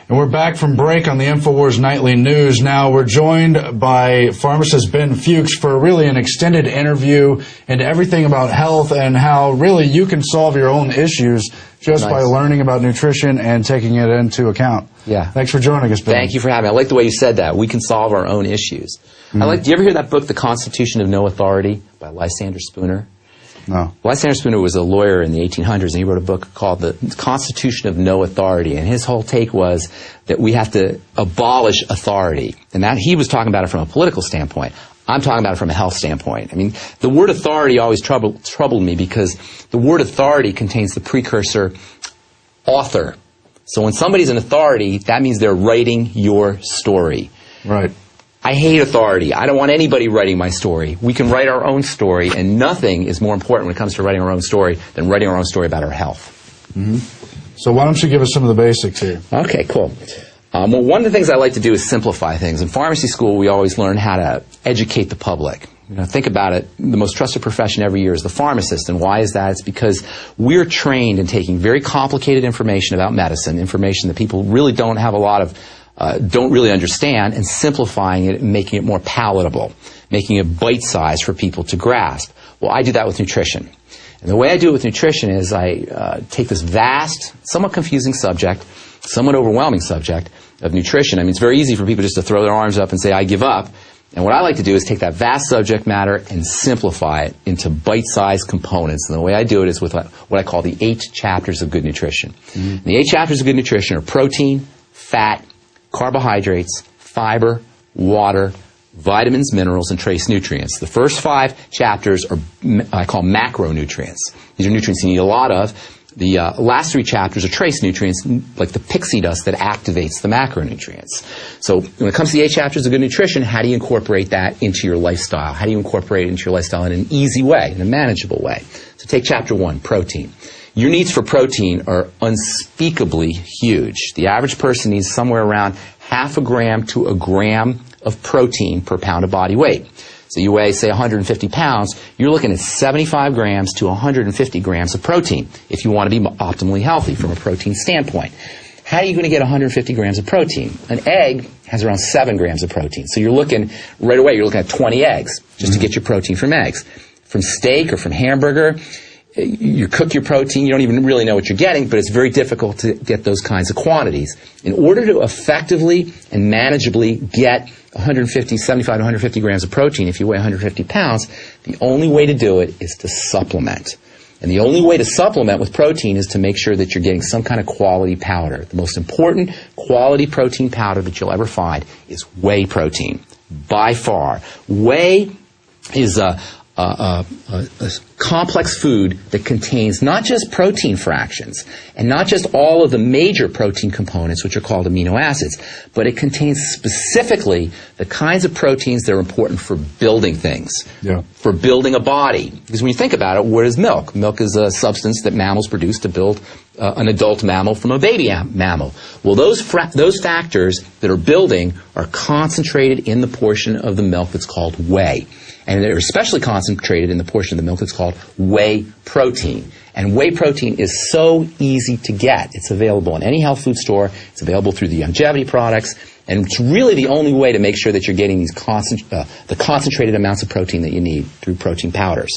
And we're back from break on the InfoWars Nightly News. Now we're joined by pharmacist Ben Fuchs for really an extended interview into everything about health and how really you can solve your own issues just by learning about nutrition and taking it into account. Yeah. Thanks for joining us, Ben. Thank you for having me. I like the way you said that. We can solve our own issues. Do you ever hear that book, The Constitution of No Authority, by Lysander Spooner? No. Lysander Spooner was a lawyer in the 1800s, and he wrote a book called The Constitution of No Authority. And his whole take was that we have to abolish authority. And that he was talking about it from a political standpoint. I'm talking about it from a health standpoint. I mean, the word authority always troubled me because the word authority contains the precursor author. So when somebody's an authority, that means they're writing your story. Right. I hate authority. I don't want anybody writing my story. We can write our own story, and nothing is more important when it comes to writing our own story than writing our own story about our health. So why don't you give us some of the basics here? Okay, cool. Well, one of the things I like to do is simplify things. In pharmacy school, we always learn how to educate the public. Think about it. The most trusted profession every year is the pharmacist. And why is that? It's because we're trained in taking very complicated information about medicine, information that people really don't have a lot of don't really understand, and simplifying it and making it more palatable, making it bite-sized for people to grasp. Well, I do that with nutrition. And the way I do it with nutrition is I take this vast, somewhat confusing subject, somewhat overwhelming subject of nutrition. I mean, it's very easy for people just to throw their arms up and say, I give up. And what I like to do is take that vast subject matter and simplify it into bite-sized components. And the way I do it is with what I call the 8 chapters of good nutrition. And the 8 chapters of good nutrition are protein, fat, carbohydrates, fiber, water, vitamins, minerals, and trace nutrients. The first 5 chapters are I call macronutrients. These are nutrients you need a lot of. The last 3 chapters are trace nutrients, like the pixie dust that activates the macronutrients. So when it comes to the 8 chapters of good nutrition, how do you incorporate that into your lifestyle? How do you incorporate it into your lifestyle in an easy way, in a manageable way? So take chapter 1, protein. Your needs for protein are unspeakably huge. The average person needs somewhere around half a gram to a gram of protein per pound of body weight. So you weigh, say, 150 pounds, you're looking at 75 grams to 150 grams of protein if you want to be optimally healthy from a protein standpoint. How are you going to get 150 grams of protein? An egg has around 7 grams of protein. So you're looking, right away, you're looking at 20 eggs just to get your protein from eggs. From steak or from hamburger, you cook your protein, you don't even really know what you're getting, but it's very difficult to get those kinds of quantities. In order to effectively and manageably get 75 to 150 grams of protein if you weigh 150 pounds, the only way to do it is to supplement. And the only way to supplement with protein is to make sure that you're getting some kind of quality powder. The most important quality protein powder that you'll ever find is whey protein, by far. Whey is a complex food that contains not just protein fractions and not just all of the major protein components, which are called amino acids, but it contains specifically the kinds of proteins that are important for building things, for building a body. Because when you think about it, what is milk? Milk is a substance that mammals produce to build an adult mammal from a baby mammal. Well, those factors that are building are concentrated in the portion of the milk that's called whey. And they're especially concentrated in the portion of the milk that's called whey protein. And whey protein is so easy to get. It's available in any health food store. It's available through the longevity products. And it's really the only way to make sure that you're getting these the concentrated amounts of protein that you need through protein powders.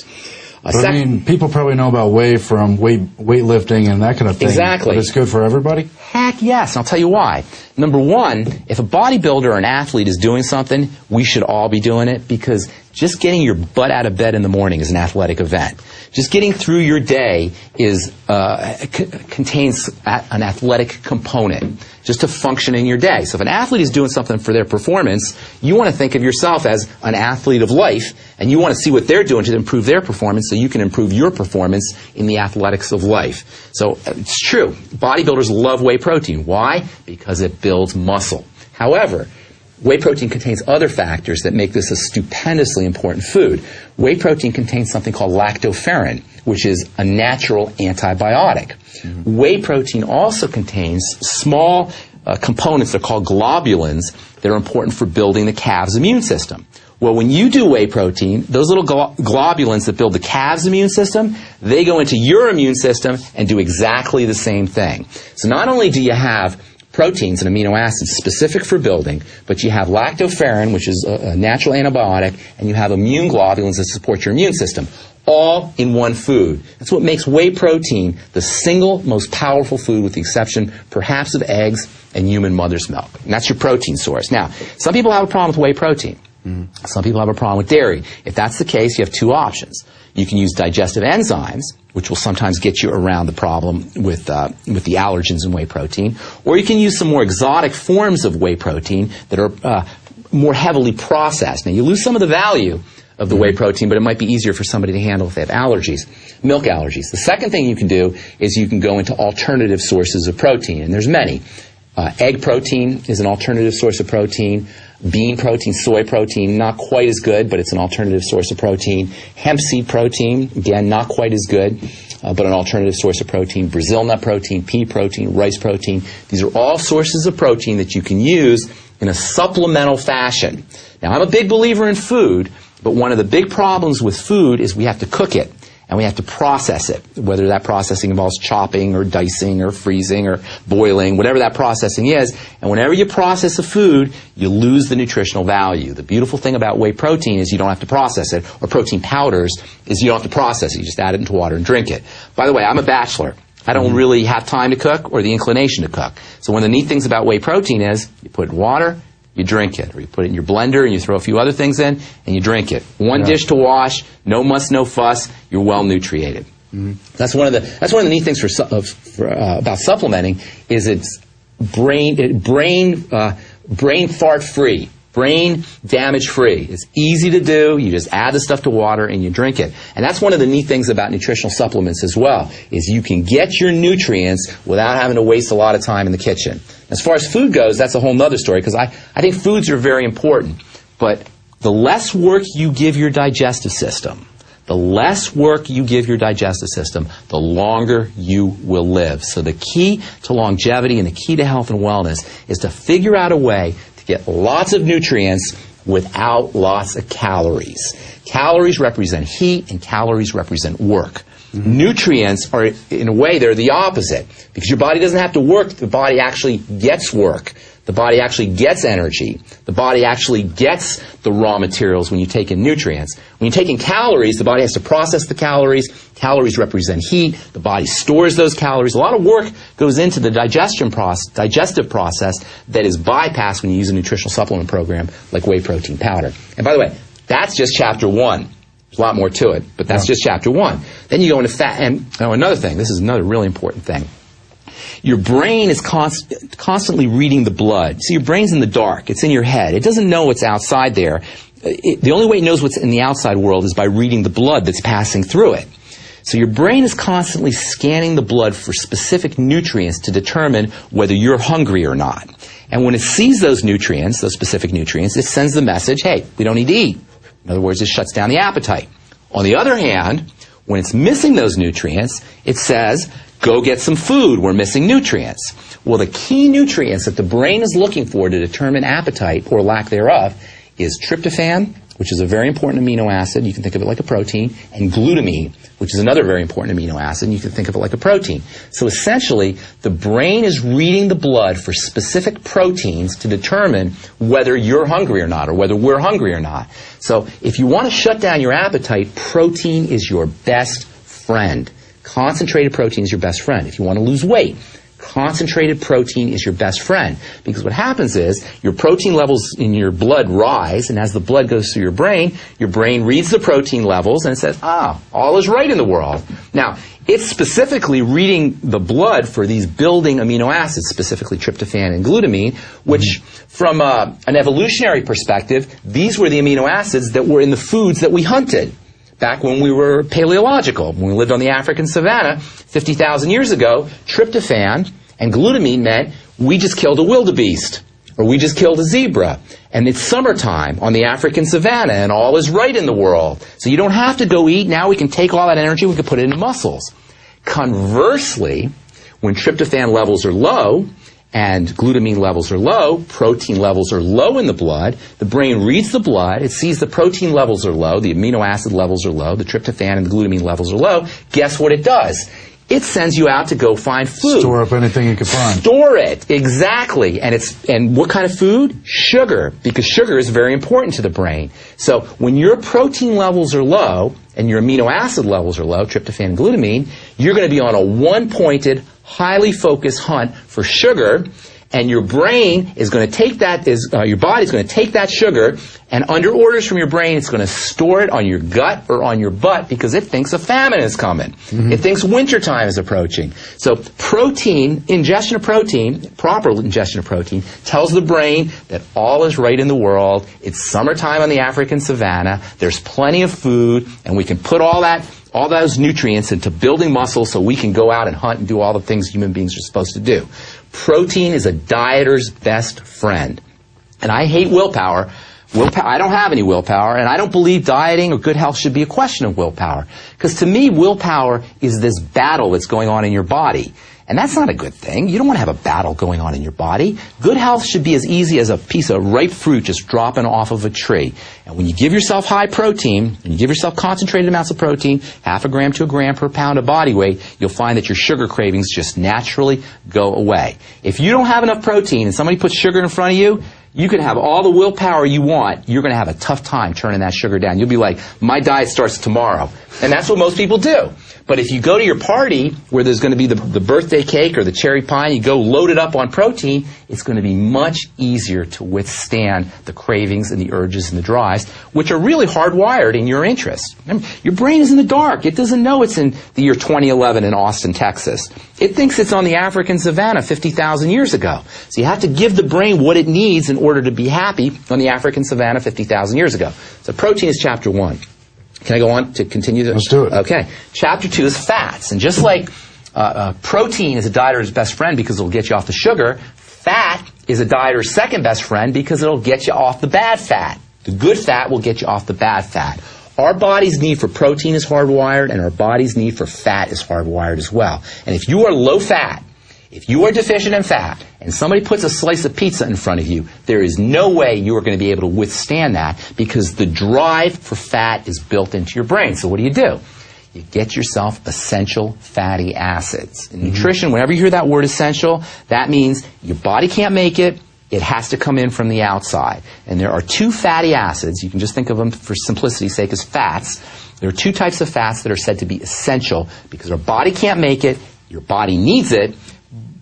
I mean, people probably know about whey from weightlifting and that kind of thing. Exactly. But it's good for everybody? Heck yes. I'll tell you why. Number one, if a bodybuilder or an athlete is doing something, we should all be doing it, because just getting your butt out of bed in the morning is an athletic event. Just getting through your day contains an athletic component just to function in your day. So if an athlete is doing something for their performance, you want to think of yourself as an athlete of life, and you want to see what they're doing to improve their performance so you can improve your performance in the athletics of life. So it's true. Bodybuilders love whey protein. Why? Because it builds muscle. However, whey protein contains other factors that make this a stupendously important food. Whey protein contains something called lactoferrin, which is a natural antibiotic. Whey protein also contains small components that are called globulins that are important for building the calf's immune system. Well, when you do whey protein, those little globulins that build the calf's immune system, they go into your immune system and do exactly the same thing. So not only do you have proteins and amino acids specific for building, but you have lactoferrin, which is a natural antibiotic, and you have immune globulins that support your immune system, all in one food. That's what makes whey protein the single most powerful food, with the exception perhaps of eggs and human mother's milk. And that's your protein source. Now, some people have a problem with whey protein. Some people have a problem with dairy. If that's the case, you have two options. You can use digestive enzymes, which will sometimes get you around the problem with the allergens in whey protein, or you can use some more exotic forms of whey protein that are more heavily processed. Now, you lose some of the value of the whey protein, but it might be easier for somebody to handle if they have allergies, milk allergies. The second thing you can do is you can go into alternative sources of protein, and there's many. Egg protein is an alternative source of protein. Bean protein, soy protein, not quite as good, but it's an alternative source of protein. Hemp seed protein, again, not quite as good, but an alternative source of protein. Brazil nut protein, pea protein, rice protein. These are all sources of protein that you can use in a supplemental fashion. Now, I'm a big believer in food, but one of the big problems with food is we have to cook it. And we have to process it, whether that processing involves chopping or dicing or freezing or boiling, whatever that processing is. And whenever you process a food, you lose the nutritional value. The beautiful thing about whey protein is you don't have to process it, or protein powders is you don't have to process it. You just add it into water and drink it. By the way, I'm a bachelor. I don't really have time to cook or the inclination to cook. So one of the neat things about whey protein is you put it in water, you drink it, or you put it in your blender and you throw a few other things in and you drink it. One dish to wash, no muss, no fuss. You're well nutriated. That's one of the neat things about supplementing is it's brain fart free, brain damage free. It's easy to do. You just add the stuff to water and you drink it. And that's one of the neat things about nutritional supplements as well, is you can get your nutrients without having to waste a lot of time in the kitchen. As far as food goes, that's a whole other story, because I think foods are very important. But the less work you give your digestive system, the longer you will live. So the key to longevity and the key to health and wellness is to figure out a way to get lots of nutrients without lots of calories. Calories represent heat and calories represent work. Nutrients are, in a way, they're the opposite. Because your body doesn't have to work, the body actually gets work. The body actually gets energy. The body actually gets the raw materials when you take in nutrients. When you take in calories, the body has to process the calories. Calories represent heat. The body stores those calories. A lot of work goes into the digestive process that is bypassed when you use a nutritional supplement program like whey protein powder. And by the way, that's just chapter 1. There's a lot more to it, but that's just chapter 1. Then you go into fat. And another thing, this is another really important thing. Your brain is constantly reading the blood. So your brain's in the dark. It's in your head. It doesn't know what's outside there. The only way it knows what's in the outside world is by reading the blood that's passing through it. So your brain is constantly scanning the blood for specific nutrients to determine whether you're hungry or not. And when it sees those nutrients, those specific nutrients, it sends the message, hey, we don't need to eat. In other words, it shuts down the appetite. On the other hand, when it's missing those nutrients, it says, go get some food, we're missing nutrients. Well, the key nutrients that the brain is looking for to determine appetite, or lack thereof, is tryptophan, which is a very important amino acid, you can think of it like a protein, and glutamine, which is another very important amino acid, and you can think of it like a protein. So essentially, the brain is reading the blood for specific proteins to determine whether you're hungry or not, or whether we're hungry or not. So if you want to shut down your appetite, protein is your best friend. Concentrated protein is your best friend. If you want to lose weight, concentrated protein is your best friend. Because what happens is your protein levels in your blood rise, and as the blood goes through your brain reads the protein levels and it says, all is right in the world. Now, it's specifically reading the blood for these building amino acids, specifically tryptophan and glutamine, which from an evolutionary perspective, these were the amino acids that were in the foods that we hunted. Back when we were paleological, when we lived on the African savanna 50,000 years ago, tryptophan and glutamine meant we just killed a wildebeest, or we just killed a zebra. And it's summertime on the African savanna, and all is right in the world. So you don't have to go eat. Now we can take all that energy, we can put it into muscles. Conversely, when tryptophan levels are low, and glutamine levels are low, protein levels are low in the blood, the brain reads the blood, it sees the protein levels are low, the amino acid levels are low, the tryptophan and the glutamine levels are low. Guess what it does? it sends you out to go find food. Store up anything you can find. Store it, exactly. And what kind of food? Sugar, because sugar is very important to the brain. So when your protein levels are low and your amino acid levels are low, tryptophan and glutamine, you're going to be on a one-pointed, highly focused hunt for sugar. And your brain is going to take that, your body's going to take that sugar, and under orders from your brain, it's going to store it on your gut or on your butt because it thinks a famine is coming. It thinks wintertime is approaching. So protein, ingestion of protein, proper ingestion of protein, tells the brain that all is right in the world. It's summertime on the African savanna. There's plenty of food, and we can put all those nutrients into building muscle so we can go out and hunt and do all the things human beings are supposed to do. Protein is a dieter's best friend. And I hate willpower. I don't have any willpower, and I don't believe dieting or good health should be a question of willpower. Because to me, willpower is this battle that's going on in your body. And that's not a good thing. You don't want to have a battle going on in your body. Good health should be as easy as a piece of ripe fruit just dropping off of a tree. And when you give yourself high protein, and you give yourself concentrated amounts of protein, 0.5 gram to 1 gram per pound of body weight, you'll find that your sugar cravings just naturally go away. If you don't have enough protein and somebody puts sugar in front of you, you can have all the willpower you want. You're going to have a tough time turning that sugar down. You'll be like, my diet starts tomorrow. And that's what most people do. But if you go to your party where there's going to be the birthday cake or the cherry pie, and you go load it up on protein, it's going to be much easier to withstand the cravings and the urges and the drives, which are really hardwired in your interest. Remember, your brain is in the dark. It doesn't know it's in the year 2011 in Austin, Texas. It thinks it's on the African savanna 50,000 years ago. So you have to give the brain what it needs in order to be happy on the African savanna 50,000 years ago. So protein is chapter 1. Can I go on to continue? Let's do it. Okay. Chapter 2 is fats. And just like protein is a dieter's best friend because it'll get you off the sugar, fat is a dieter's second best friend because it'll get you off the bad fat. The good fat will get you off the bad fat. Our body's need for protein is hardwired, and our body's need for fat is hardwired as well. And if you are low fat, if you are deficient in fat, and somebody puts a slice of pizza in front of you, there is no way you are going to be able to withstand that because the drive for fat is built into your brain. So what do? You get yourself essential fatty acids. In nutrition, whenever you hear that word essential, that means your body can't make it. It has to come in from the outside. And there are 2 fatty acids. You can just think of them for simplicity's sake as fats. There are 2 types of fats that are said to be essential because our body can't make it. Your body needs it,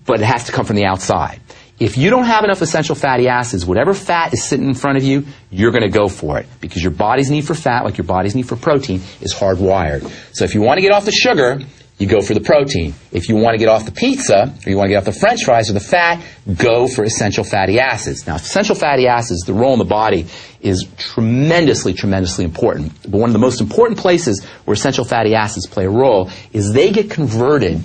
but it has to come from the outside. If you don't have enough essential fatty acids, whatever fat is sitting in front of you, you're going to go for it because your body's need for fat, like your body's need for protein, is hardwired. So if you want to get off the sugar, you go for the protein. If you want to get off the pizza, or you want to get off the french fries or the fat, go for essential fatty acids. Now, essential fatty acids, the role in the body is tremendously, tremendously important. But one of the most important places where essential fatty acids play a role is they get converted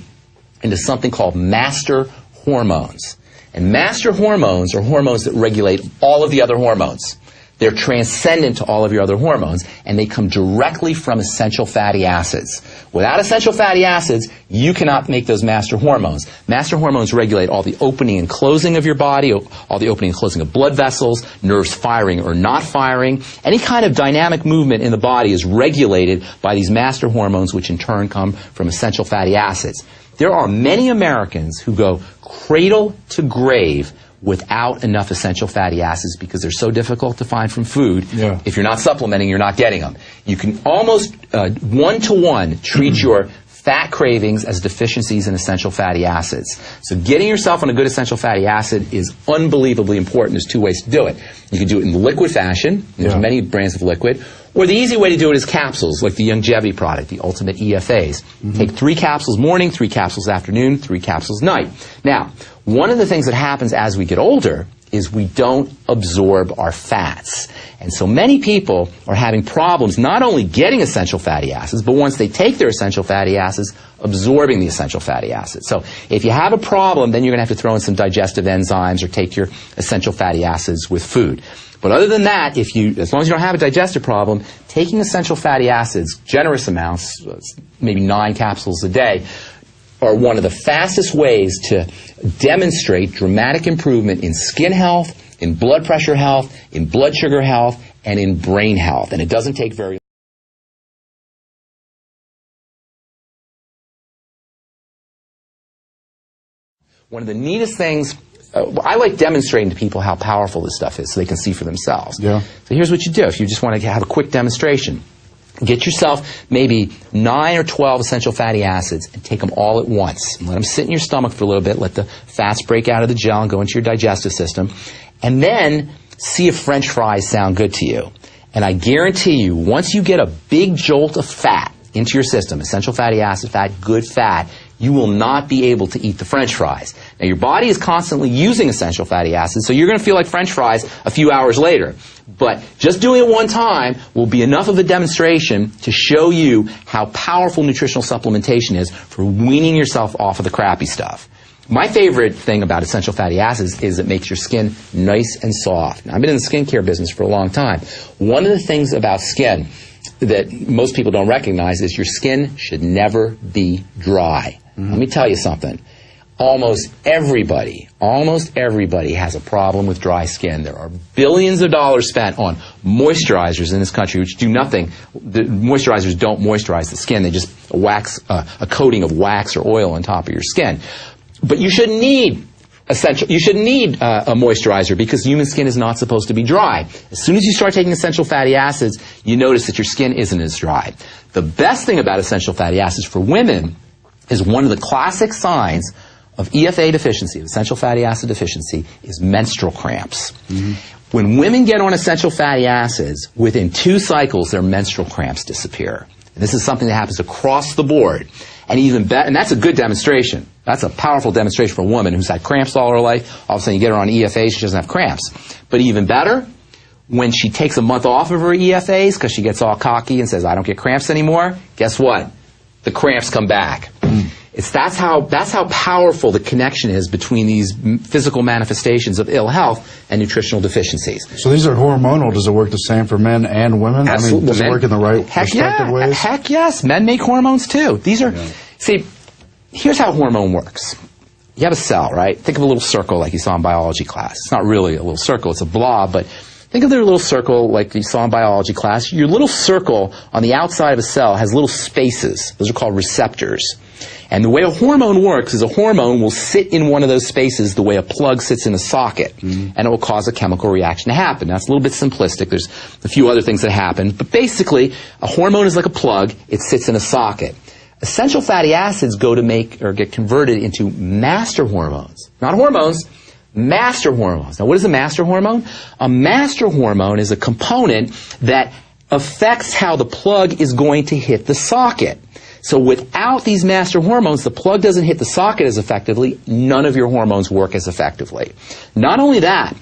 into something called master hormones. And master hormones are hormones that regulate all of the other hormones. They're transcendent to all of your other hormones, and they come directly from essential fatty acids. Without essential fatty acids, you cannot make those master hormones. Master hormones regulate all the opening and closing of your body, all the opening and closing of blood vessels, nerves firing or not firing. Any kind of dynamic movement in the body is regulated by these master hormones, which in turn come from essential fatty acids. There are many Americans who go cradle to grave without enough essential fatty acids because they're so difficult to find from food. Yeah. If you're not supplementing, you're not getting them. You can almost one-to-one treat your fat cravings as deficiencies in essential fatty acids. So getting yourself on a good essential fatty acid is unbelievably important. There's 2 ways to do it. You can do it in liquid fashion. There's many brands of liquid. Or the easy way to do it is capsules, like the Youngevity product, the Ultimate EFAs. Take 3 capsules morning, 3 capsules afternoon, 3 capsules night. Now, one of the things that happens as we get older is we don't absorb our fats. And so many people are having problems not only getting essential fatty acids, but once they take their essential fatty acids, absorbing the essential fatty acids. So if you have a problem, then you're going to have to throw in some digestive enzymes or take your essential fatty acids with food. But other than that, as long as you don't have a digestive problem, taking essential fatty acids, generous amounts, maybe 9 capsules a day, are one of the fastest ways to demonstrate dramatic improvement in skin health, in blood pressure health, in blood sugar health, and in brain health. And it doesn't take very one of the neatest things, I like demonstrating to people how powerful this stuff is so they can see for themselves. Yeah. So here's what you do if you just want to have a quick demonstration. Get yourself maybe 9 or 12 essential fatty acids and take them all at once. And let them sit in your stomach for a little bit. Let the fats break out of the gel and go into your digestive system. And then see if French fries sound good to you. And I guarantee you, once you get a big jolt of fat into your system, essential fatty acid fat, good fat, you will not be able to eat the French fries. Now, your body is constantly using essential fatty acids, so you're going to feel like French fries a few hours later. But just doing it one time will be enough of a demonstration to show you how powerful nutritional supplementation is for weaning yourself off of the crappy stuff. My favorite thing about essential fatty acids is it makes your skin nice and soft. Now, I've been in the skincare business for a long time. One of the things about skin that most people don't recognize is your skin should never be dry. Let me tell you something. Almost everybody has a problem with dry skin. There are billions of dollars spent on moisturizers in this country which do nothing. The moisturizers don't moisturize the skin. They just wax a coating of wax or oil on top of your skin. But you shouldn't need a moisturizer because human skin is not supposed to be dry. As soon as you start taking essential fatty acids, you notice that your skin isn't as dry. The best thing about essential fatty acids for women is one of the classic signs of EFA deficiency, of essential fatty acid deficiency, is menstrual cramps. When women get on essential fatty acids, within 2 cycles, their menstrual cramps disappear. And this is something that happens across the board. And even better, and that's a good demonstration. That's a powerful demonstration for a woman who's had cramps all her life. All of a sudden you get her on EFAs, she doesn't have cramps. But even better, when she takes a month off of her EFAs because she gets all cocky and says, I don't get cramps anymore, guess what? The cramps come back. That's how powerful the connection is between these physical manifestations of ill health and nutritional deficiencies. So these are hormonal. Does it work the same for men and women? Absolutely. I mean, does it work in the right respective ways? Heck yes. Men make hormones too. See, here's how hormone works. You have a cell, right? Think of a little circle like you saw in biology class. It's not really a little circle, it's a blob, but think of their little circle like you saw in biology class. Your little circle on the outside of a cell has little spaces. Those are called receptors. And the way a hormone works is a hormone will sit in one of those spaces the way a plug sits in a socket. And it will cause a chemical reaction to happen. Now, it's a little bit simplistic. There's a few other things that happen. But basically, a hormone is like a plug. It sits in a socket. Essential fatty acids go to make or get converted into master hormones. Not hormones, master hormones. Now, what is a master hormone? A master hormone is a component that affects how the plug is going to hit the socket. So without these master hormones, the plug doesn't hit the socket as effectively. None of your hormones work as effectively. Not only that,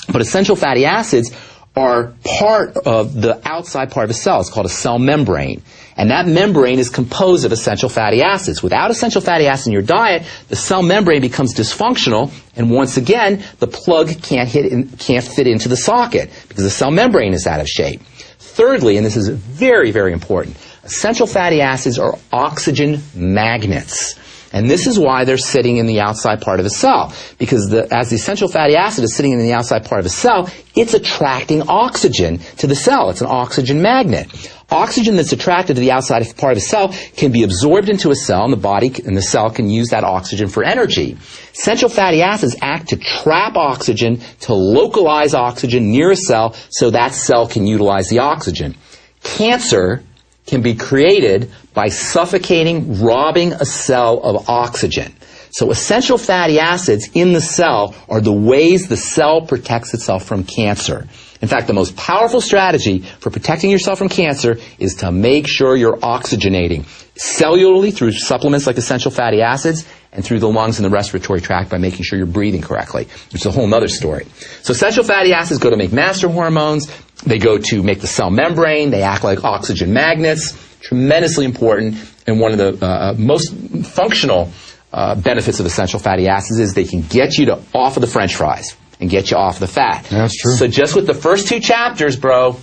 but essential fatty acids are part of the outside part of a cell. It's called a cell membrane. And that membrane is composed of essential fatty acids. Without essential fatty acids in your diet, the cell membrane becomes dysfunctional, and once again, the plug can't fit into the socket because the cell membrane is out of shape. Thirdly, and this is very, very important, essential fatty acids are oxygen magnets. And this is why they're sitting in the outside part of a cell. Because as the essential fatty acid is sitting in the outside part of a cell, it's attracting oxygen to the cell. It's an oxygen magnet. Oxygen that's attracted to the outside part of a cell can be absorbed into a cell, and the body and the cell can use that oxygen for energy. Essential fatty acids act to trap oxygen, to localize oxygen near a cell so that cell can utilize the oxygen. Cancer can be created by suffocating, robbing a cell of oxygen. So essential fatty acids in the cell are the ways the cell protects itself from cancer. In fact, the most powerful strategy for protecting yourself from cancer is to make sure you're oxygenating cellularly through supplements like essential fatty acids and through the lungs and the respiratory tract by making sure you're breathing correctly, which is a whole other story. So essential fatty acids go to make master hormones. They go to make the cell membrane. They act like oxygen magnets. Tremendously important. And one of the most functional benefits of essential fatty acids is they can get you off of the French fries and get you off the fat. Yeah, that's true. So just with the first 2 chapters, bro,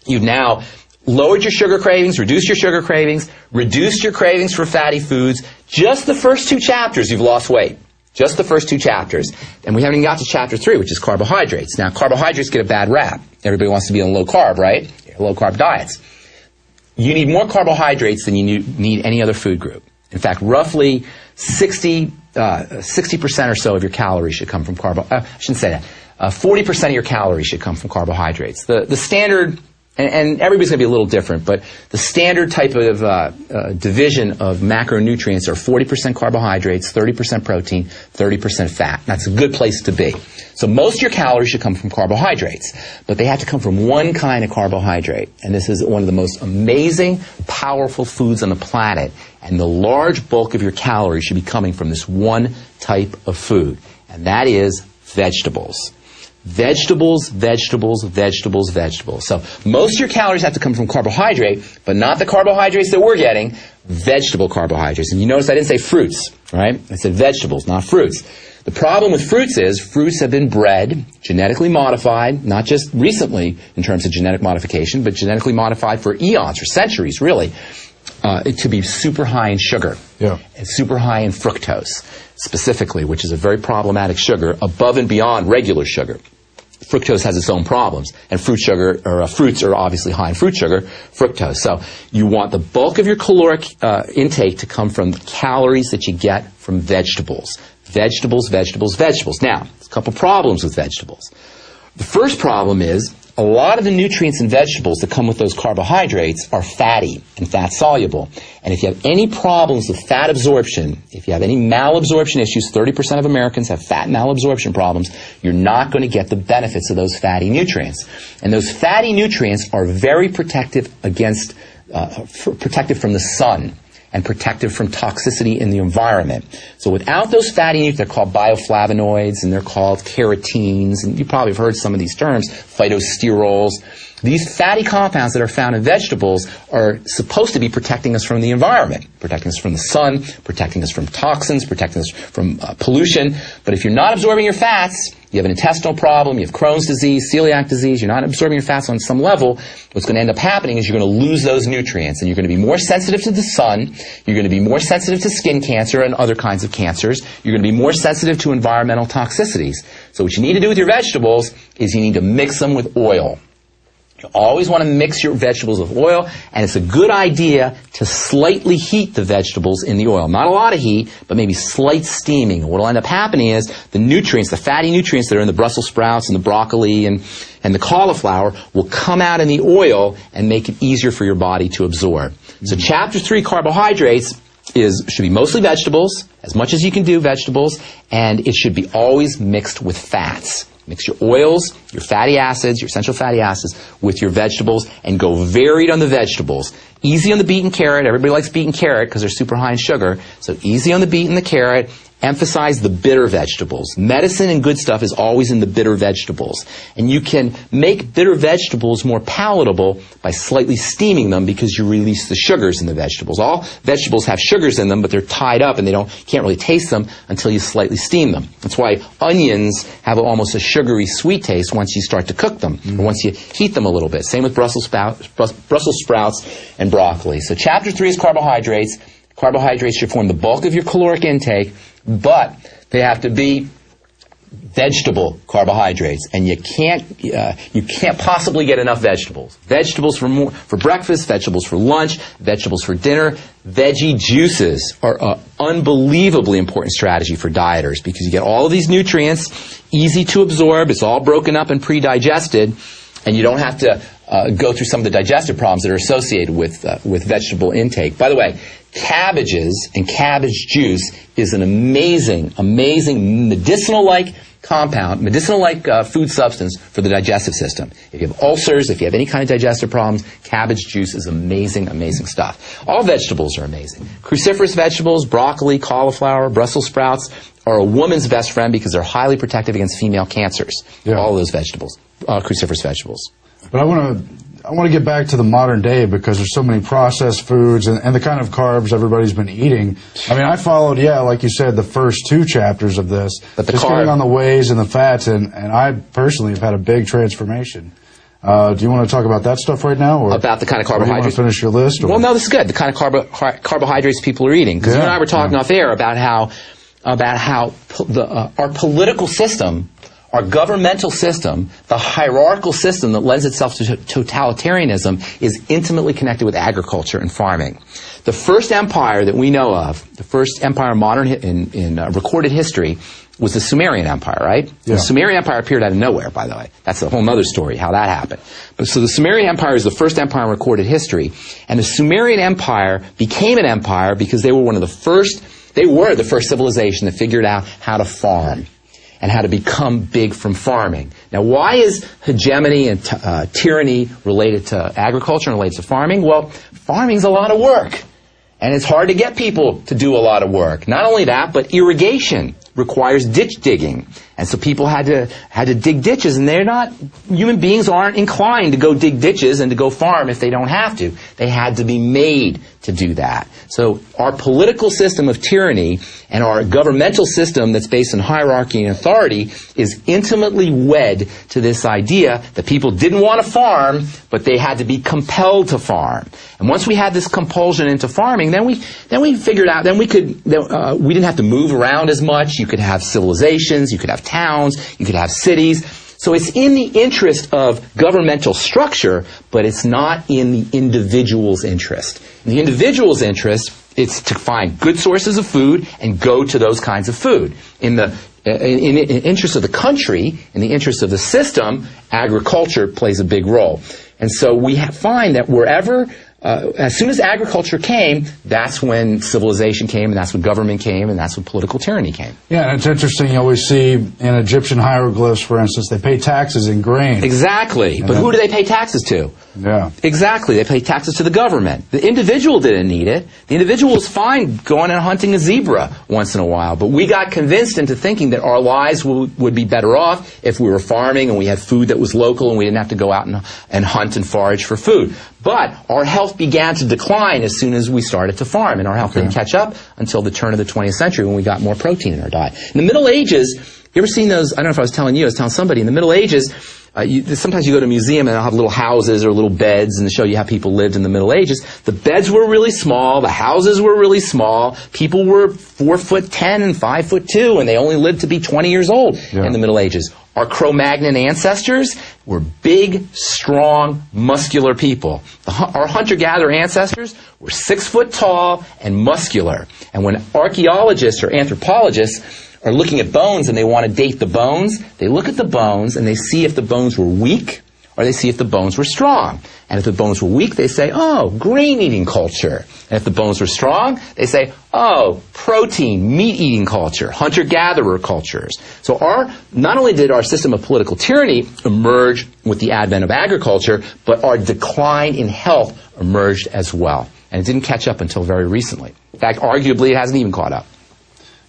you've now lowered your sugar cravings, reduced your sugar cravings, reduced your cravings for fatty foods. Just the first 2 chapters, you've lost weight. Just the first 2 chapters. And we haven't even got to chapter 3, which is carbohydrates. Now, carbohydrates get a bad rap. Everybody wants to be on low carb, right? Low carb diets. You need more carbohydrates than you need any other food group. In fact, roughly 60 60% or so of your calories should come from I shouldn't say that. 40% of your calories should come from carbohydrates. The standard, and everybody's going to be a little different, but the standard type of division of macronutrients are 40% carbohydrates, 30% protein, 30% fat. That's a good place to be. So most of your calories should come from carbohydrates, but they have to come from one kind of carbohydrate. And this is one of the most amazing, powerful foods on the planet. And the large bulk of your calories should be coming from this one type of food, and that is vegetables. Vegetables, vegetables, vegetables, vegetables. So most of your calories have to come from carbohydrate, but not the carbohydrates that we're getting, vegetable carbohydrates. And you notice I didn't say fruits, right? I said vegetables, not fruits. The problem with fruits is fruits have been bred, genetically modified, not just recently in terms of genetic modification, but genetically modified for eons, for centuries, really, to be super high in sugar and super high in fructose, specifically, which is a very problematic sugar above and beyond regular sugar. Fructose has its own problems, and fruits are obviously high in fruit sugar, fructose. So you want the bulk of your caloric intake to come from the calories that you get from vegetables. Vegetables, vegetables, vegetables. Now, there's a couple problems with vegetables. The first problem is a lot of the nutrients in vegetables that come with those carbohydrates are fatty and fat soluble. And if you have any problems with fat absorption, if you have any malabsorption issues, 30% of Americans have fat malabsorption problems, you're not going to get the benefits of those fatty nutrients. And those fatty nutrients are very protective against, protective from the sun and protective from toxicity in the environment. So without those fatty nutrients, they're called bioflavonoids, and they're called carotenes, and you probably have heard some of these terms, phytosterols. These fatty compounds that are found in vegetables are supposed to be protecting us from the environment, protecting us from the sun, protecting us from toxins, protecting us from pollution. But if you're not absorbing your fats, you have an intestinal problem, you have Crohn's disease, celiac disease, you're not absorbing your fats on some level, what's going to end up happening is you're going to lose those nutrients, and you're going to be more sensitive to the sun, you're going to be more sensitive to skin cancer and other kinds of cancers, you're going to be more sensitive to environmental toxicities. So what you need to do with your vegetables is you need to mix them with oil. You always want to mix your vegetables with oil, and it's a good idea to slightly heat the vegetables in the oil. Not a lot of heat, but maybe slight steaming. What will end up happening is the nutrients, the fatty nutrients that are in the Brussels sprouts and the broccoli and the cauliflower will come out in the oil and make it easier for your body to absorb. So Chapter 3, carbohydrates, should be mostly vegetables, as much as you can do vegetables, and it should be always mixed with fats. Mix your oils, your fatty acids, your essential fatty acids with your vegetables, and go varied on the vegetables. Easy on the beet and carrot. Everybody likes beet and carrot because they're super high in sugar. So easy on the beet and the carrot. Emphasize the bitter vegetables. Medicine and good stuff is always in the bitter vegetables. And you can make bitter vegetables more palatable by slightly steaming them because you release the sugars in the vegetables. All vegetables have sugars in them, but they're tied up and they can't really taste them until you slightly steam them. That's why onions have almost a sugary sweet taste once you start to cook them, or once you heat them a little bit. Same with Brussels sprouts and broccoli. So Chapter 3 is carbohydrates. Carbohydrates should form the bulk of your caloric intake, but they have to be vegetable carbohydrates, and you can't possibly get enough vegetables. Vegetables for breakfast, vegetables for lunch, vegetables for dinner. Veggie juices are an unbelievably important strategy for dieters because you get all of these nutrients, easy to absorb, it's all broken up and pre-digested, and you don't have to go through some of the digestive problems that are associated with vegetable intake. By the way, cabbages and cabbage juice is an amazing medicinal-like compound, medicinal-like food substance for the digestive system. If you have ulcers, if you have any kind of digestive problems, cabbage juice is amazing, amazing stuff. All vegetables are amazing. Cruciferous vegetables, broccoli, cauliflower, Brussels sprouts are a woman's best friend because they're highly protective against female cancers. Yeah. All of those vegetables, cruciferous vegetables. But I want to get back to the modern day because there's so many processed foods and the kind of carbs everybody's been eating. I mean, I followed, like you said, the first 2 chapters of this. But just getting on the wheys and the fats, and I personally have had a big transformation. Do you want to talk about that stuff right now? Or about the kind of carbohydrates? Do you want to finish your list? Or? Well, no, this is good. The kind of carbohydrates people are eating. Because you and I were talking off air about how our political system, Our governmental system, the hierarchical system that lends itself to totalitarianism, is intimately connected with agriculture and farming. The first empire that we know of, the first empire in recorded history, was the Sumerian Empire, right? Yeah. The Sumerian Empire appeared out of nowhere, by the way. That's a whole other story, how that happened. But so the Sumerian Empire is the first empire in recorded history, and the Sumerian Empire became an empire because they were the first civilization that figured out how to farm and how to become big from farming. Now, why is hegemony and tyranny related to agriculture and related to farming? Well, farming's a lot of work, and it's hard to get people to do a lot of work. Not only that, but irrigation requires ditch digging. And so people had to dig ditches, and human beings aren't inclined to go dig ditches and to go farm if they don't have to. They had to be made to do that. So our political system of tyranny and our governmental system that's based on hierarchy and authority is intimately wed to this idea that people didn't want to farm, but they had to be compelled to farm. And once we had this compulsion into farming, then we figured out, we didn't have to move around as much. You could have civilizations, you could have towns, you could have cities. So it's in the interest of governmental structure, but it's not in the individual's interest. In the individual's interest, it's to find good sources of food and go to those kinds of food. In the interest of the country, in the interest of the system, agriculture plays a big role. And so we find that wherever as soon as agriculture came, that's when civilization came, and that's when government came, and that's when political tyranny came. Yeah, and it's interesting. You always see in Egyptian hieroglyphs, for instance, they pay taxes in grain. Exactly. But who do they pay taxes to? Yeah. Exactly. They pay taxes to the government. The individual didn't need it. The individual was fine going and hunting a zebra once in a while. But we got convinced into thinking that our lives would be better off if we were farming and we had food that was local and we didn't have to go out and hunt and forage for food. But our health began to decline as soon as we started to farm, and our health didn't catch up until the turn of the 20th century when we got more protein in our diet. In the Middle Ages, you ever seen those? I don't know if I was telling you, I was telling somebody. In the Middle Ages, sometimes you go to a museum and they'll have little houses or little beds and they show you how people lived in the Middle Ages. The beds were really small, the houses were really small, people were 4'10" and 5'2", and they only lived to be 20 years old in the Middle Ages. Our Cro-Magnon ancestors were big, strong, muscular people. Our hunter-gatherer ancestors were 6 foot tall and muscular. And when archaeologists or anthropologists are looking at bones and they want to date the bones, they look at the bones and they see if the bones were weak or they see if the bones were strong. And if the bones were weak, they say, oh, grain-eating culture. And if the bones were strong, they say, oh, protein, meat-eating culture, hunter-gatherer cultures. So not only did our system of political tyranny emerge with the advent of agriculture, but our decline in health emerged as well. And it didn't catch up until very recently. In fact, arguably, it hasn't even caught up.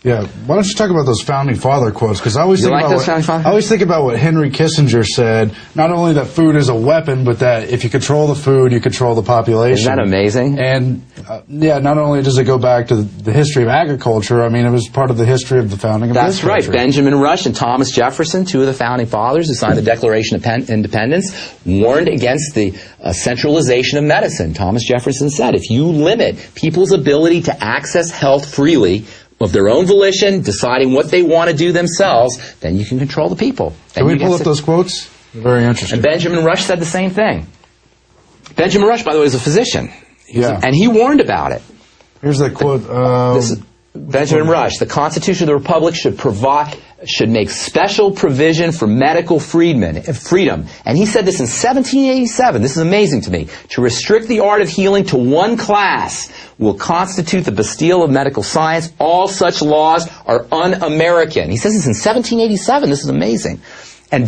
Yeah, why don't you talk about those Founding Father quotes? Because I always think about what Henry Kissinger said, not only that food is a weapon, but that if you control the food, you control the population. Isn't that amazing? And, not only does it go back to the history of agriculture, I mean, it was part of the history of the founding of this country. That's right. Benjamin Rush and Thomas Jefferson, two of the Founding Fathers who signed the Declaration of Independence, warned against the centralization of medicine. Thomas Jefferson said, if you limit people's ability to access health freely, of their own volition, deciding what they want to do themselves, then you can control the people. Can we pull up those quotes? Very interesting. And Benjamin Rush said the same thing. Benjamin Rush, by the way, is a physician. And he warned about it. Here's that quote. This is Benjamin Rush. The Constitution of the Republic should make special provision for medical freedom. And he said this in 1787. This is amazing to me. To restrict the art of healing to one class will constitute the Bastille of medical science. All such laws are un-American. He says this in 1787. This is amazing. And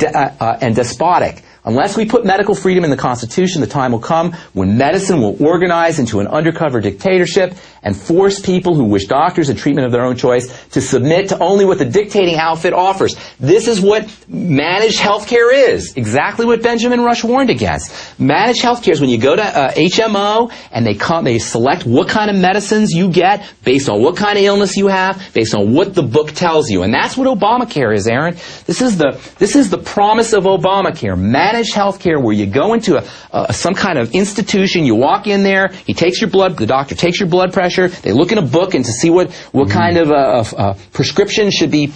despotic. Unless we put medical freedom in the Constitution, the time will come when medicine will organize into an undercover dictatorship and force people who wish doctors and treatment of their own choice to submit to only what the dictating outfit offers. This is what managed healthcare is. Exactly what Benjamin Rush warned against. Managed healthcare is when you go to HMO and they select what kind of medicines you get based on what kind of illness you have, based on what the book tells you. And that's what Obamacare is, Aaron. This is the promise of Obamacare. Managed managed health care where you go into some kind of institution, you walk in there, the doctor takes your blood pressure, they look in a book and to see what kind of prescription should be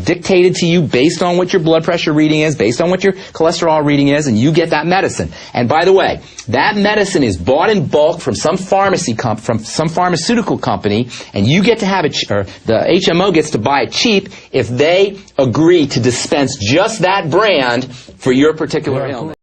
dictated to you based on what your blood pressure reading is, based on what your cholesterol reading is, and you get that medicine. And by the way, that medicine is bought in bulk from some pharmaceutical company, and you get to have it, or the HMO gets to buy it cheap if they agree to dispense just that brand for your particular ailment.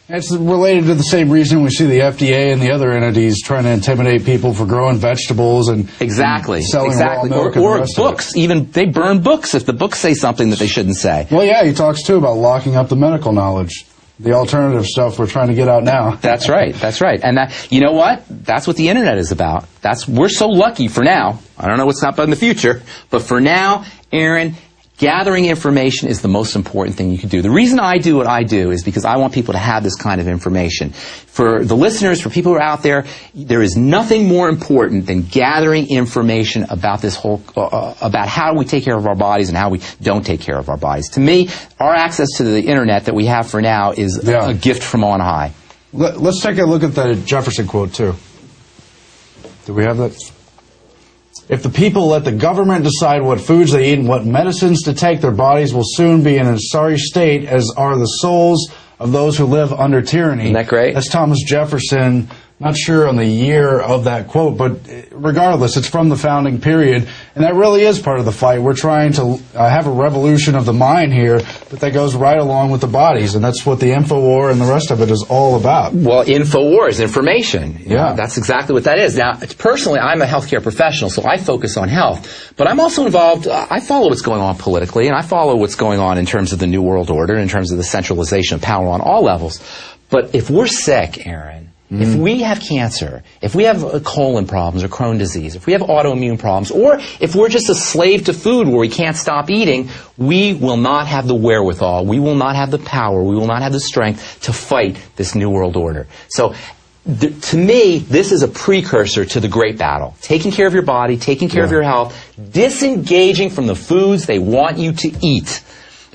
It's related to the same reason we see the FDA and the other entities trying to intimidate people for growing vegetables and selling raw milk and the rest books. of it. Even they burn books if the books say something that they shouldn't say. Well, yeah, he talks too about locking up the medical knowledge. The alternative stuff we're trying to get out now. That's right. That's right. And you know what? That's what the internet is about. We're so lucky for now. I don't know what's up in the future, but for now, Aaron, gathering information is the most important thing you can do. The reason I do what I do is because I want people to have this kind of information. For the listeners, for people who are out there, there is nothing more important than gathering information about this whole, about how we take care of our bodies and how we don't take care of our bodies. To me, our access to the internet that we have for now is a gift from on high. Let's take a look at that Jefferson quote, too. Do we have that? If the people let the government decide what foods they eat and what medicines to take, their bodies will soon be in a sorry state, as are the souls of those who live under tyranny. Isn't that great? That's Thomas Jefferson. Not sure on the year of that quote, but regardless, it's from the founding period, and that really is part of the fight. We're trying to have a revolution of the mind here, but that goes right along with the bodies, and that's what the InfoWar and the rest of it is all about. Well, InfoWar is information. You know, that's exactly what that is. Now, personally, I'm a healthcare professional, so I focus on health, but I'm also involved, I follow what's going on politically, and I follow what's going on in terms of the New World Order, in terms of the centralization of power on all levels. But if we're sick, Aaron, if we have cancer, if we have colon problems or Crohn's disease, if we have autoimmune problems, or if we're just a slave to food where we can't stop eating, we will not have the wherewithal, we will not have the power, we will not have the strength to fight this New World Order. So, to me, this is a precursor to the great battle. Taking care of your body, taking care of your health, disengaging from the foods they want you to eat.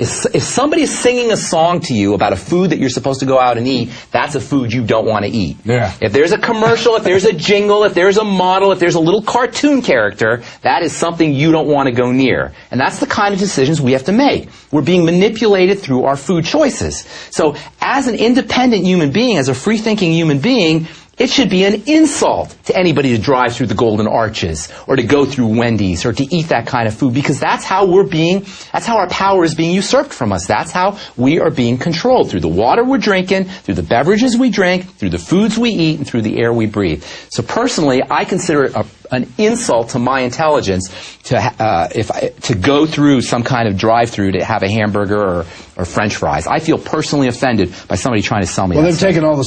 If somebody is singing a song to you about a food that you're supposed to go out and eat, that's a food you don't want to eat. Yeah. If there's a commercial, if there's a jingle, if there's a model, if there's a little cartoon character, that is something you don't want to go near. And that's the kind of decisions we have to make. We're being manipulated through our food choices. So as an independent human being, as a free-thinking human being, it should be an insult to anybody to drive through the Golden Arches or to go through Wendy's or to eat that kind of food, because that's how our power is being usurped from us. That's how we are being controlled, through the water we're drinking, through the beverages we drink, through the foods we eat, and through the air we breathe. So personally, I consider it an insult to my intelligence to go through some kind of drive-through to have a hamburger or French fries. I feel personally offended by somebody trying to sell me that. Well, they've taken all the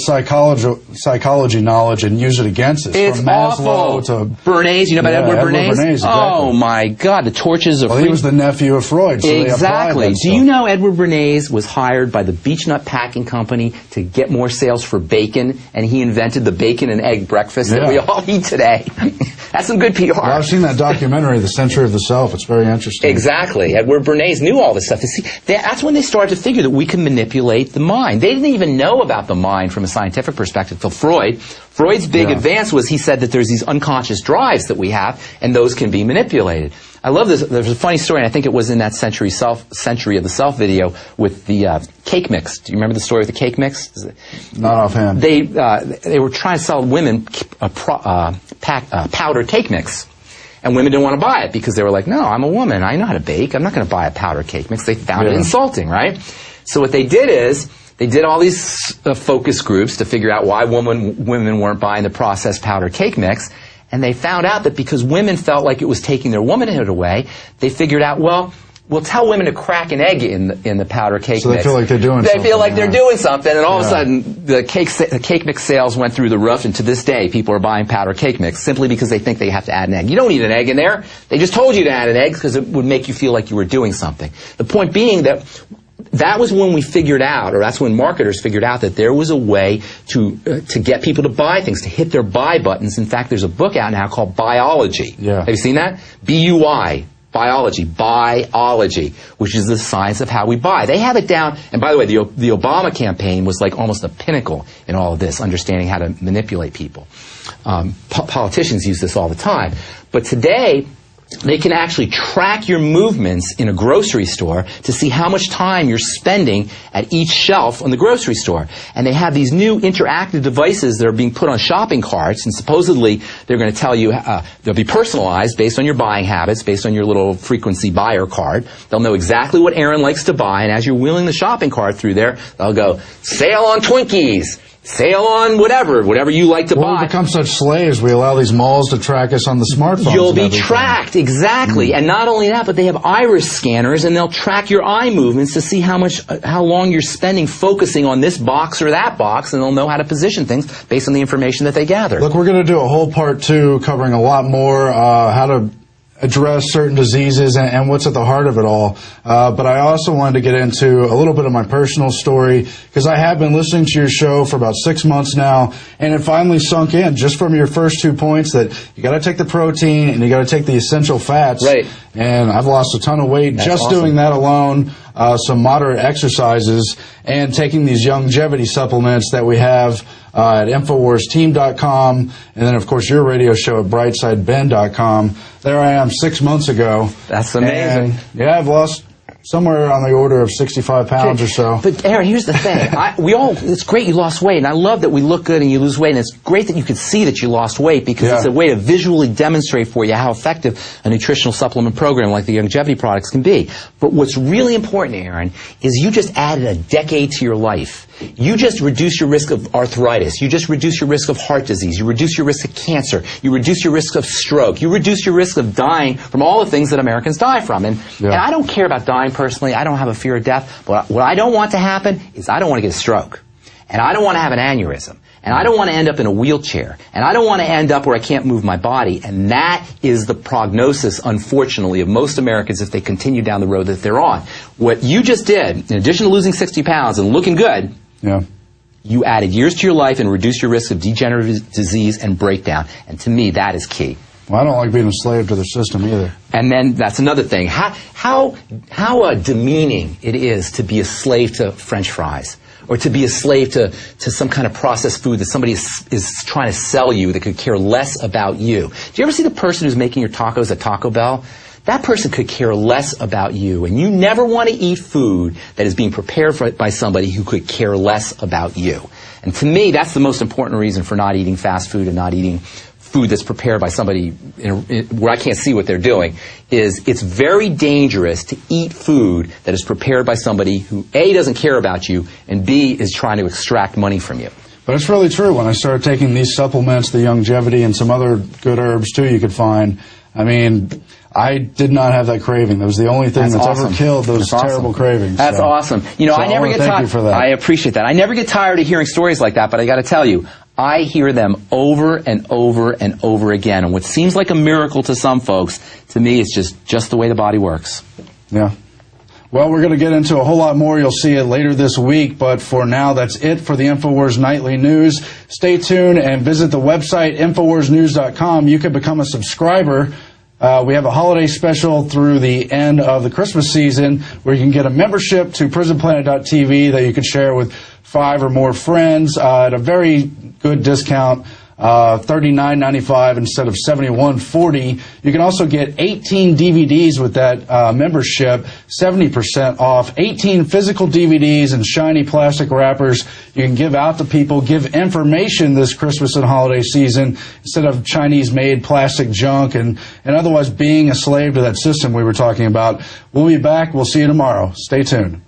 psychology knowledge and used it against us. It's from Maslow awful. to Bernays. You know about Edward Bernays? Exactly. Oh my God, the torches of Well, he was the nephew of Freud, so exactly. They Do you know Edward Bernays was hired by the Beechnut Packing Company to get more sales for bacon, and he invented the bacon and egg breakfast that we all eat today? That's some good PR. Well, I've seen that documentary, The Century of the Self. It's very interesting. Exactly. Edward Bernays knew all this stuff. See, that's when they started to figure that we can manipulate the mind. They didn't even know about the mind from a scientific perspective till Freud. Freud's big advance was he said that there's these unconscious drives that we have, and those can be manipulated. I love this. There's a funny story, and I think it was in that Century of the Self video with the cake mix. Do you remember the story of the cake mix? Not offhand. They were trying to sell women powdered cake mix. And women didn't want to buy it because they were like, no, I'm a woman. I know how to bake. I'm not going to buy a powdered cake mix. They found it insulting, right? So what they did is they did all these focus groups to figure out why women weren't buying the processed powdered cake mix. And they found out that because women felt like it was taking their womanhood away, they figured out, well, we'll tell women to crack an egg in the powder cake mix. So they feel like they're doing something. They feel like they're doing something, and all of a sudden the cake mix sales went through the roof, and to this day people are buying powder cake mix simply because they think they have to add an egg. You don't need an egg in there. They just told you to add an egg because it would make you feel like you were doing something. The point being that that was when we figured out, or that's when marketers figured out that there was a way to get people to buy things, to hit their buy buttons. In fact, there's a book out now called Biology. Yeah. Have you seen that? B-U-I. Biology, which is the science of how we buy. They have it down, and by the way, the Obama campaign was like almost a pinnacle in all of this, understanding how to manipulate people. Politicians use this all the time. But today, they can actually track your movements in a grocery store to see how much time you're spending at each shelf on the grocery store. And they have these new interactive devices that are being put on shopping carts, and supposedly they're going to tell you, they'll be personalized based on your buying habits, based on your little frequency buyer card. They'll know exactly what Aaron likes to buy, and as you're wheeling the shopping cart through there, they'll go, sale on Twinkies, sale on whatever you like to buy. We become such slaves. We allow these malls to track us on the smartphones. You'll be tracked, exactly. And not only that, but they have iris scanners, and they'll track your eye movements to see how long you're spending focusing on this box or that box, and they'll know how to position things based on the information that they gather. Look, we're going to do a whole part 2 covering a lot more, how to address certain diseases and what's at the heart of it all. But I also wanted to get into a little bit of my personal story, because I have been listening to your show for about 6 months now, and it finally sunk in just from your first 2 points that you got to take the protein and you got to take the essential fats. Right. And I've lost a ton of weight just awesome. doing that alone. Some moderate exercises and taking these longevity supplements that we have at InfoWarsTeam.com, and then, of course, your radio show at BrightSideBen.com. There I am 6 months ago. That's amazing. And, yeah, I've lost somewhere on the order of 65 pounds or so. But Aaron, here's the thing. It's great you lost weight, and I love that we look good and you lose weight, and it's great that you can see that you lost weight, because it's a way to visually demonstrate for you how effective a nutritional supplement program like the longevity products can be. But what's really important, Aaron, is you just added a decade to your life. You just reduce your risk of arthritis. You just reduce your risk of heart disease. You reduce your risk of cancer. You reduce your risk of stroke. You reduce your risk of dying from all the things that Americans die from. And I don't care about dying personally. I don't have a fear of death. But what I don't want to happen is I don't want to get a stroke. And I don't want to have an aneurysm. And I don't want to end up in a wheelchair. And I don't want to end up where I can't move my body. And that is the prognosis, unfortunately, of most Americans if they continue down the road that they're on. What you just did, in addition to losing 60 pounds and looking good, you added years to your life and reduced your risk of degenerative disease and breakdown. And to me, that is key. Well, I don't like being a slave to the system either. And then that's another thing. How demeaning it is to be a slave to French fries, or to be a slave to some kind of processed food that somebody is trying to sell you that could care less about you. Do you ever see the person who's making your tacos at Taco Bell? That person could care less about you, and you never want to eat food that is being prepared by somebody who could care less about you. And to me, that's the most important reason for not eating fast food and not eating food that's prepared by somebody where I can't see what they're doing, is it's very dangerous to eat food that is prepared by somebody who, A, doesn't care about you, and B, is trying to extract money from you. But it's really true. When I started taking these supplements, the longevity and some other good herbs, too, you could find, I mean, I did not have that craving. That was the only thing that's ever killed those terrible cravings. That's awesome. You know, I never get tired. Thank you for that. I appreciate that. I never get tired of hearing stories like that, but I got to tell you, I hear them over and over and over again. And what seems like a miracle to some folks, to me, it's just the way the body works. Yeah. Well, we're going to get into a whole lot more. You'll see it later this week. But for now, that's it for the InfoWars Nightly News. Stay tuned and visit the website, InfoWarsNews.com. You can become a subscriber. We have a holiday special through the end of the Christmas season where you can get a membership to PrisonPlanet.tv that you can share with 5 or more friends at a very good discount, $39.95 instead of $71.40. You can also get 18 DVDs with that membership, 70% off. 18 physical DVDs in shiny plastic wrappers you can give out to people, give information this Christmas and holiday season instead of Chinese-made plastic junk and otherwise being a slave to that system we were talking about. We'll be back. We'll see you tomorrow. Stay tuned.